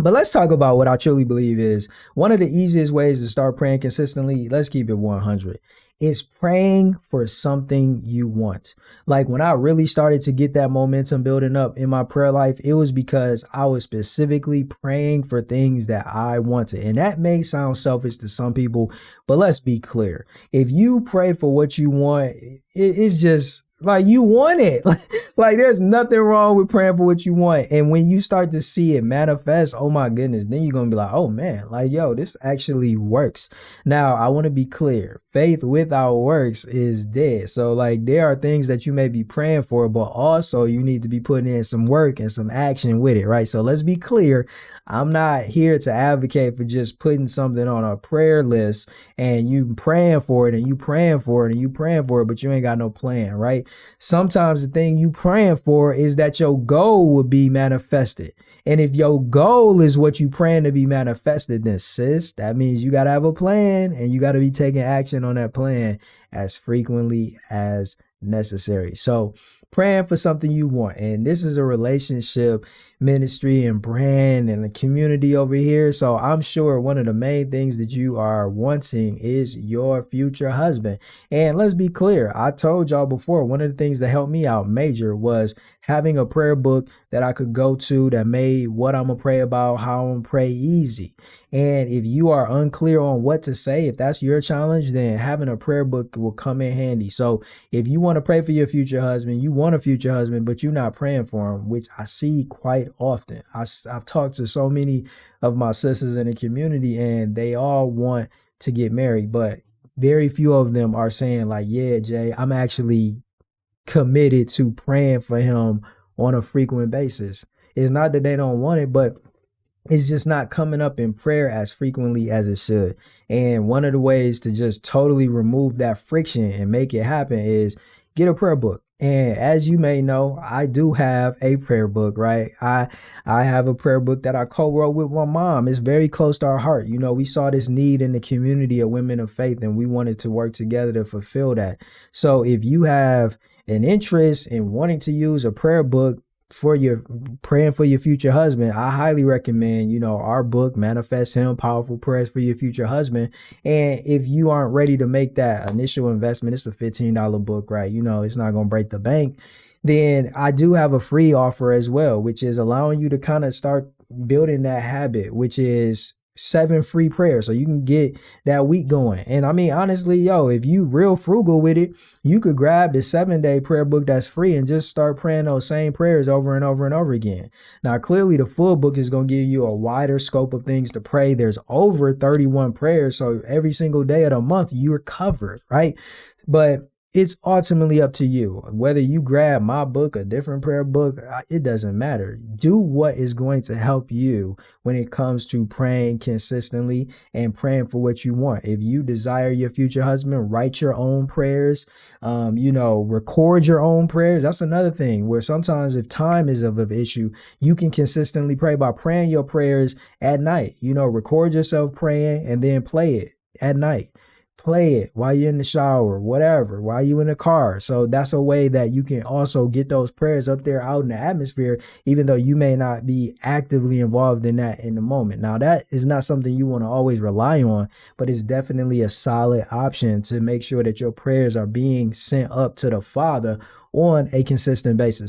But let's talk about what I truly believe is one of the easiest ways to start praying consistently. Let's keep it 100. It's praying for something you want. Like when I really started to get that momentum building up in my prayer life, it was because I was specifically praying for things that I wanted. And that may sound selfish to some people, but let's be clear. If you pray for what you want, it's just like you want it. Like there's nothing wrong with praying for what you want. And when you start to see it manifest, oh my goodness, then you're going to be like, oh man, like, yo, this actually works. Now, I want to be clear. Faith without works is dead. So like there are things that you may be praying for, but also you need to be putting in some work and some action with it, right? So let's be clear. I'm not here to advocate for just putting something on a prayer list and you praying for it and you praying for it and you praying for it, but you ain't got no plan, right? Sometimes the thing you praying for is that your goal will be manifested. And if your goal is what you praying to be manifested, then sis, that means you got to have a plan and you got to be taking action on that plan as frequently as necessary. So praying for something you want. And this is a relationship ministry and brand and a community over here. So I'm sure one of the main things that you are wanting is your future husband. And let's be clear. I told y'all before, one of the things that helped me out major was having a prayer book that I could go to that made what I'm gonna pray about, how I'm gonna pray easy. And if you are unclear on what to say, if that's your challenge, then having a prayer book will come in handy. So if you want to pray for your future husband, you want a future husband, but you're not praying for him, which I see quite often. I've talked to so many of my sisters in the community and they all want to get married, but very few of them are saying like, yeah, Jay, I'm actually committed to praying for him on a frequent basis. It's not that they don't want it, but it's just not coming up in prayer as frequently as it should. And one of the ways to just totally remove that friction and make it happen is get a prayer book. And as you may know, I do have a prayer book, right? I have a prayer book that I co-wrote with my mom. It's very close to our heart. You know, we saw this need in the community of women of faith and we wanted to work together to fulfill that. So if you have an interest in wanting to use a prayer book for your praying for your future husband, I highly recommend, our book, Manifest Him, Powerful Prayers for Your Future Husband. And if you aren't ready to make that initial investment, it's a $15 book, right? It's not going to break the bank. Then I do have a free offer as well, which is allowing you to kind of start building that habit, which is 7 free prayers. So you can get that week going. And I mean, honestly, if you real frugal with it, you could grab the 7-day prayer book that's free and just start praying those same prayers over and over and over again. Now, clearly the full book is going to give you a wider scope of things to pray. There's over 31 prayers. So every single day of the month, you're covered, right? But it's ultimately up to you. Whether you grab my book, a different prayer book, it doesn't matter. Do what is going to help you when it comes to praying consistently and praying for what you want. If you desire your future husband, write your own prayers, record your own prayers. That's another thing where sometimes if time is of an issue, you can consistently pray by praying your prayers at night. Record yourself praying and then play it at night. Play it while you're in the shower, whatever, while you're in the car. So that's a way that you can also get those prayers up there out in the atmosphere, even though you may not be actively involved in that in the moment. Now, that is not something you want to always rely on, but it's definitely a solid option to make sure that your prayers are being sent up to the Father on a consistent basis.